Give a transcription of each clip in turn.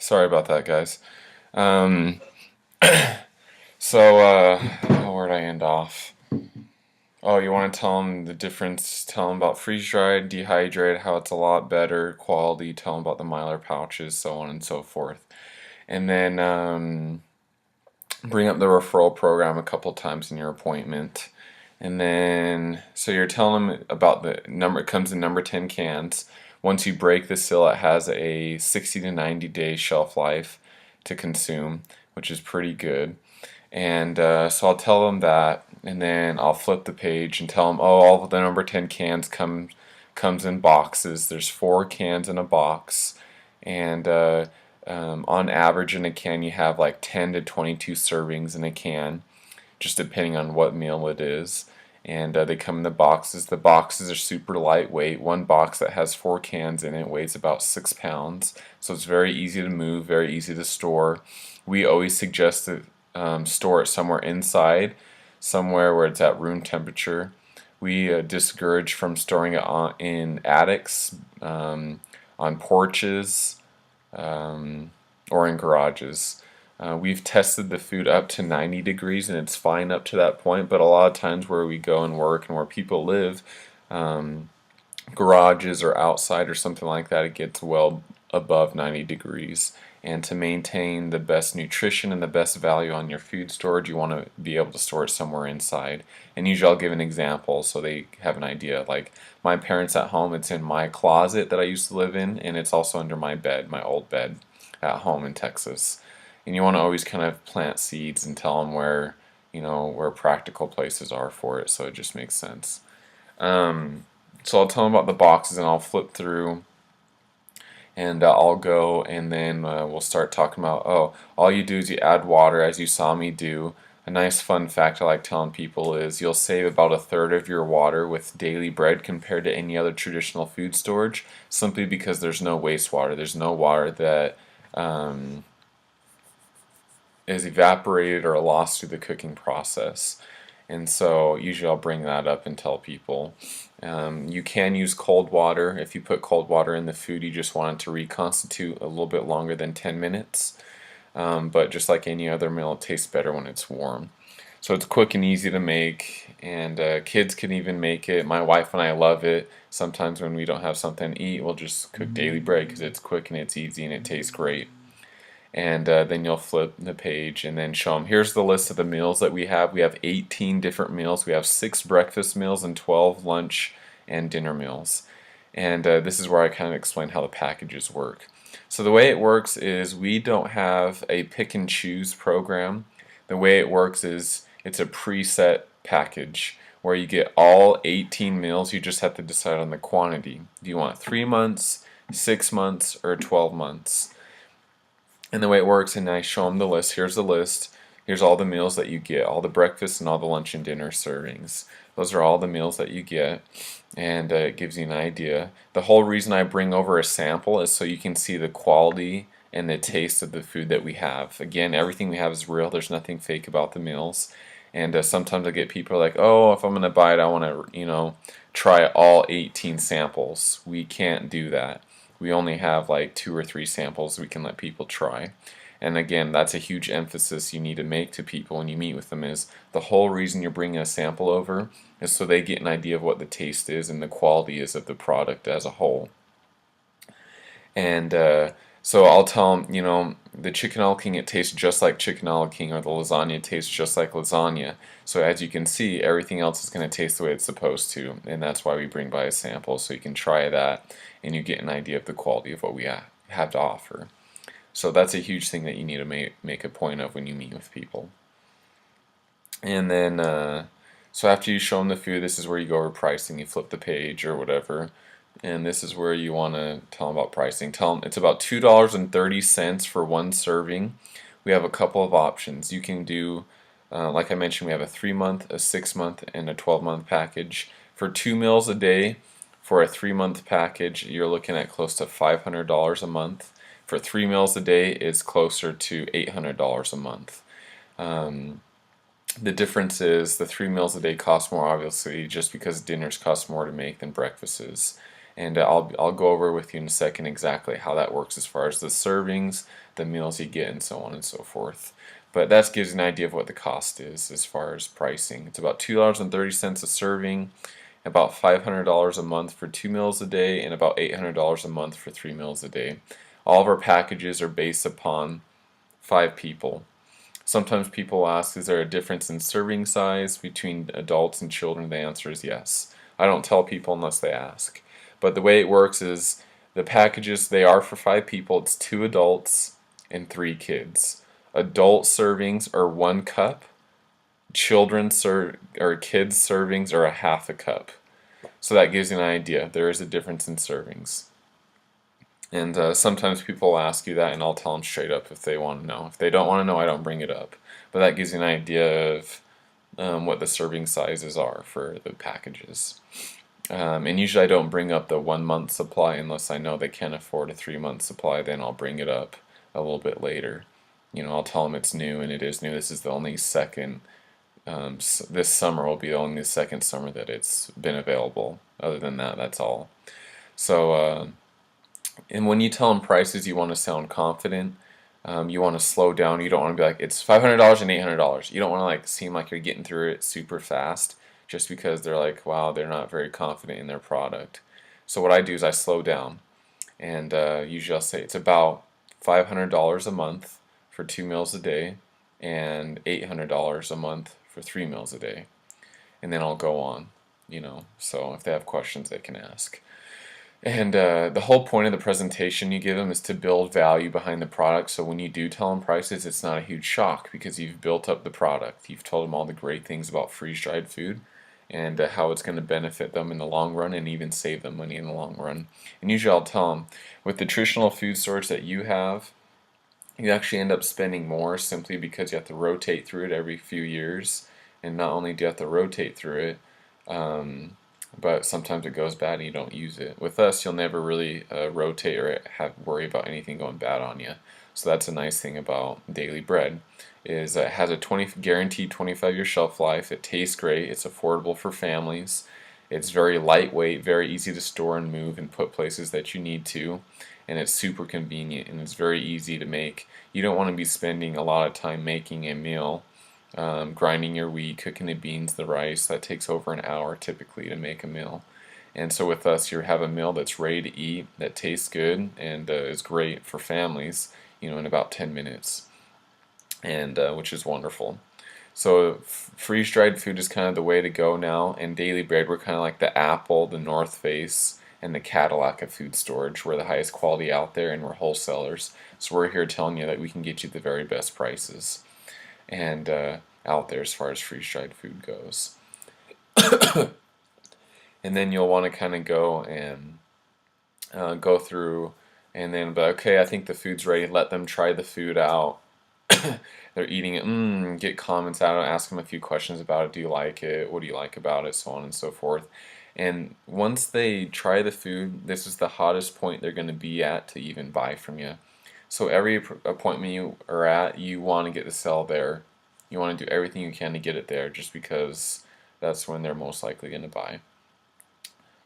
Sorry about that, guys. Um, so, where'd I end off? Oh, you want to tell them the difference? Tell them about freeze dried, dehydrated, how it's a lot better quality. Tell them about the Mylar pouches, so on and so forth. And then bring up the referral program a couple times in your appointment. And then, so you're telling them about the number, it comes in number 10 cans. Once you break the seal, it has a 60 to 90 day shelf life to consume, which is pretty good. And so I'll tell them that, and then I'll flip the page and tell them, oh, all of the number 10 cans comes in boxes. There's 4 cans in a box, and on average in a can you have like 10 to 22 servings in a can, just depending on what meal it is. And they come in the boxes. The boxes are super lightweight. One box that has 4 cans in it weighs about 6 pounds, so it's very easy to move, very easy to store. We always suggest that store it somewhere inside, somewhere where it's at room temperature. We discourage from storing it in attics, on porches, or in garages. We've tested the food up to 90 degrees and it's fine up to that point, but a lot of times where we go and work and where people live, garages or outside or something like that, it gets well above 90 degrees. And to maintain the best nutrition and the best value on your food storage, you want to be able to store it somewhere inside. And usually I'll give an example so they have an idea. Like my parents at home, it's in my closet that I used to live in, and it's also under my bed, my old bed at home in Texas. And you want to always kind of plant seeds and tell them where, where practical places are for it, so it just makes sense. So I'll tell them about the boxes and I'll flip through and I'll go and then we'll start talking about, oh, all you do is you add water as you saw me do. A nice fun fact I like telling people is you'll save about a third of your water with daily bread compared to any other traditional food storage, simply because there's no wastewater. There's no water that is evaporated or lost through the cooking process. And so usually I'll bring that up and tell people. You can use cold water. If you put cold water in the food, you just want it to reconstitute a little bit longer than 10 minutes. But just like any other meal, it tastes better when it's warm. So it's quick and easy to make, and kids can even make it. My wife and I love it. Sometimes when we don't have something to eat, we'll just cook daily bread because it's quick and it's easy and it tastes great. And then you'll flip the page and then show them, here's the list of the meals that we have. We have 18 different meals. We have 6 breakfast meals and 12 lunch and dinner meals. And this is where I kind of explain how the packages work. So the way it works is we don't have a pick and choose program. The way it works is it's a preset package where you get all 18 meals. You just have to decide on the quantity. Do you want 3 months, 6 months, or 12 months? And the way it works, and I show them the list. Here's the list. Here's all the meals that you get, all the breakfast and all the lunch and dinner servings. Those are all the meals that you get, and it gives you an idea. The whole reason I bring over a sample is so you can see the quality and the taste of the food that we have. Again, everything we have is real. There's nothing fake about the meals. And sometimes I get people like, oh, if I'm going to buy it, I want to, try all 18 samples. We can't do that. We only have like 2 or 3 samples we can let people try. And again, that's a huge emphasis you need to make to people when you meet with them, is the whole reason you're bringing a sample over is so they get an idea of what the taste is and the quality is of the product as a whole. And so I'll tell them, the chicken El King, it tastes just like chicken El King, or the lasagna tastes just like lasagna. So as you can see, everything else is going to taste the way it's supposed to, and that's why we bring by a sample, so you can try that and you get an idea of the quality of what we have to offer. So that's a huge thing that you need to make a point of when you meet with people. And then, so after you show them the food, this is where you go over pricing. You flip the page or whatever, and this is where you want to tell them about pricing. Tell them it's about $2.30 for one serving. We have a couple of options. You can do, like I mentioned, we have a 3-month, a 6-month, and a 12-month package. For 2 meals a day, for a 3-month package, you're looking at close to $500 a month. For 3 meals a day, it's closer to $800 a month. The difference is the 3 meals a day cost more, obviously, just because dinners cost more to make than breakfasts. And I'll go over with you in a second exactly how that works as far as the servings, the meals you get, and so on and so forth. But that gives you an idea of what the cost is as far as pricing. It's about $2.30 a serving, about $500 a month for 2 meals a day, and about $800 a month for 3 meals a day. All of our packages are based upon 5 people. Sometimes people ask, is there a difference in serving size between adults and children? The answer is yes. I don't tell people unless they ask. But the way it works is the packages, they are for 5 people. It's 2 adults and 3 kids. Adult servings are 1 cup. Or kids servings are a half a cup. So that gives you an idea. There is a difference in servings. And sometimes people ask you that, and I'll tell them straight up if they want to know. If they don't want to know, I don't bring it up. But that gives you an idea of what the serving sizes are for the packages. And usually I don't bring up the 1 month supply unless I know they can't afford a 3 month supply. Then I'll bring it up a little bit later. I'll tell them it's new, and it is new. This is the only second. This summer will be only the second summer that it's been available. Other than that, that's all. So. And when you tell them prices, you want to sound confident. You want to slow down. You don't want to be like, it's $500 and $800. You don't want to seem like you're getting through it super fast just because they're like, wow, they're not very confident in their product. So what I do is I slow down. And usually I'll say it's about $500 a month for 2 meals a day and $800 a month for 3 meals a day. And then I'll go on, So if they have questions, they can ask. And the whole point of the presentation you give them is to build value behind the product. So when you do tell them prices, it's not a huge shock because you've built up the product. You've told them all the great things about freeze-dried food and how it's going to benefit them in the long run and even save them money in the long run. And usually I'll tell them, with the traditional food stores that you have, you actually end up spending more simply because you have to rotate through it every few years. And not only do you have to rotate through it, but sometimes it goes bad and you don't use it. With us, you'll never really rotate or worry about anything going bad on you. So that's a nice thing about Daily Bread, is it has a guaranteed 25-year shelf life. It tastes great. It's affordable for families. It's very lightweight, very easy to store and move and put places that you need to. And it's super convenient and it's very easy to make. You don't want to be spending a lot of time making a meal. Grinding your wheat, cooking the beans, the rice, that takes over an hour typically to make a meal. And so with us, you have a meal that's ready to eat, that tastes good, and is great for families, in about 10 minutes, and which is wonderful. So freeze-dried food is kind of the way to go now, and Daily Bread, we're kind of like the Apple, the North Face, and the Cadillac of food storage. We're the highest quality out there, and we're wholesalers. So we're here telling you that we can get you the very best prices and out there as far as freeze-dried food goes. And then you'll want to kind of go and go through and then be like, okay, I think the food's ready. Let them try the food out. They're eating it. Get comments out. Ask them a few questions about it. Do you like it? What do you like about it? So on and so forth. And once they try the food, this is the hottest point they're going to be at to even buy from you. So every appointment you are at, you want to get the sale there. You want to do everything you can to get it there just because that's when they're most likely going to buy.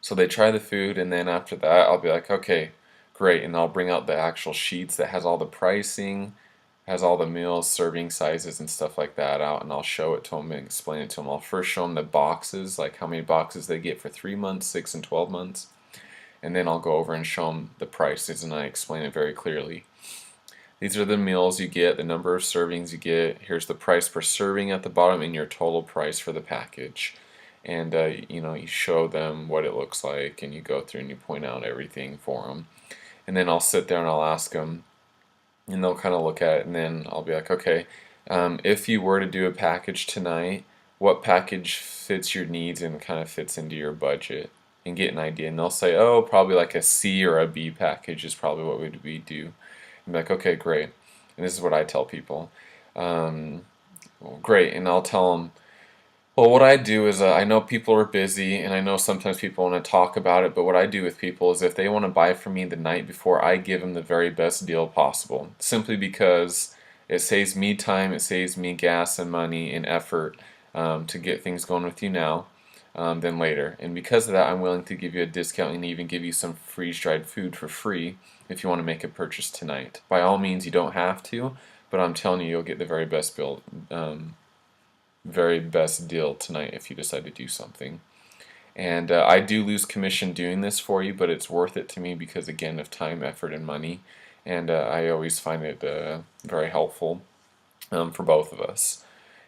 So they try the food, and then after that I'll be like, okay, great, and I'll bring out the actual sheets that has all the pricing, has all the meals, serving sizes and stuff like that out, and I'll show it to them and explain it to them. I'll first show them the boxes, like how many boxes they get for 3 months, 6 and 12 months. And then I'll go over and show them the prices, and I explain it very clearly. These are the meals you get, the number of servings you get. Here's the price per serving at the bottom and your total price for the package. And you show them what it looks like, and you go through and you point out everything for them. And then I'll sit there and I'll ask them, and they'll kind of look at it, and then I'll be like, okay, if you were to do a package tonight, what package fits your needs and kind of fits into your budget? And get an idea. And they'll say, oh, probably like a C or a B package is probably what we do. And be like, okay, great. And this is what I tell people. Well, great. And I'll tell them, well, what I do is I know people are busy, and I know sometimes people want to talk about it, but what I do with people is if they want to buy from me the night before, I give them the very best deal possible. Simply because it saves me time, it saves me gas and money and effort to get things going with you now. than later. And because of that, I'm willing to give you a discount and even give you some freeze-dried food for free if you want to make a purchase tonight. By all means, you don't have to, but I'm telling you, you'll get the very best deal tonight if you decide to do something. And I do lose commission doing this for you, but it's worth it to me because, again, of time, effort, and money. And I always find it very helpful for both of us.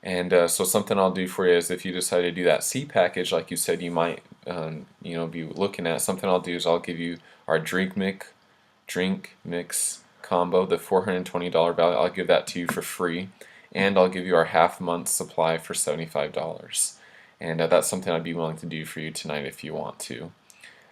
And so something I'll do for you is if you decide to do that C package, like you said, you might be looking at. Something I'll do is I'll give you our drink mix combo, the $420 value. I'll give that to you for free, and I'll give you our half-month supply for $75. And that's something I'd be willing to do for you tonight if you want to,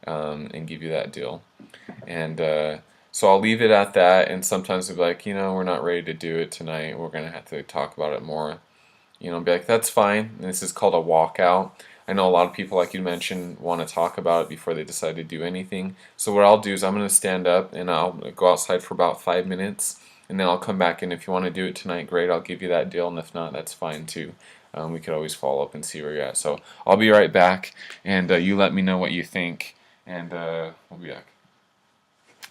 and give you that deal. And so I'll leave it at that. And sometimes they'll be like, we're not ready to do it tonight. We're gonna have to talk about it more. Be like, that's fine. And this is called a walkout. I know a lot of people, like you mentioned, want to talk about it before they decide to do anything. So what I'll do is I'm going to stand up and I'll go outside for about 5 minutes, and then I'll come back, and if you want to do it tonight, great, I'll give you that deal, and if not, that's fine too. We could always follow up and see where you're at. So I'll be right back, and you let me know what you think, and we'll be back.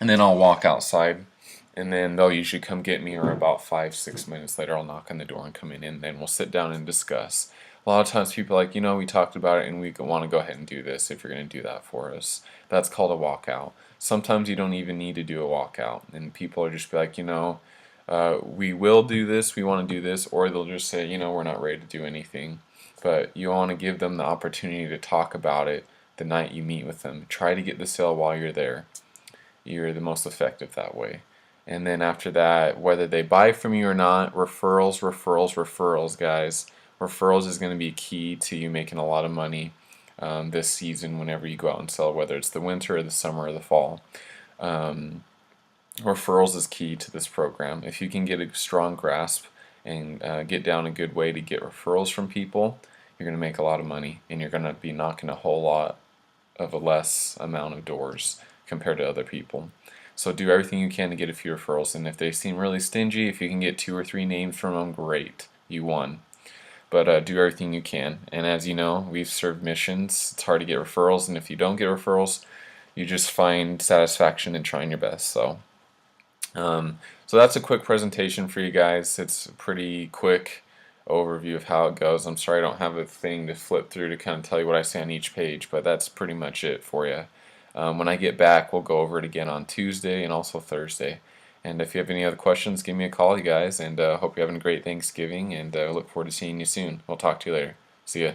And then I'll walk outside, and then they'll usually come get me, or about 5-6 minutes later I'll knock on the door and come in, and then we'll sit down and discuss. A lot of times people are like, we talked about it and we want to go ahead and do this if you're going to do that for us. That's called a walkout. Sometimes you don't even need to do a walkout, and people are just be like, we will do this, we want to do this, or they'll just say, we're not ready to do anything. But you want to give them the opportunity to talk about it the night you meet with them. Try to get the sale while you're there. You're the most effective that way. And then after that, whether they buy from you or not, referrals, guys. Referrals is going to be key to you making a lot of money this season whenever you go out and sell, whether it's the winter or the summer or the fall. Referrals is key to this program. If you can get a strong grasp and get down a good way to get referrals from people, you're going to make a lot of money, and you're going to be knocking a whole lot of a less amount of doors compared to other people. So do everything you can to get a few referrals, and if they seem really stingy, if you can get 2 or 3 names from them, great, you won. But do everything you can. And as you know, we've served missions. It's hard to get referrals, and if you don't get referrals, you just find satisfaction in trying your best. So that's a quick presentation for you guys. It's a pretty quick overview of how it goes. I'm sorry I don't have a thing to flip through to kind of tell you what I say on each page, but that's pretty much it for you. When I get back, we'll go over it again on Tuesday and also Thursday. And if you have any other questions, give me a call, you guys, and hope you're having a great Thanksgiving, and look forward to seeing you soon. We'll talk to you later. See ya.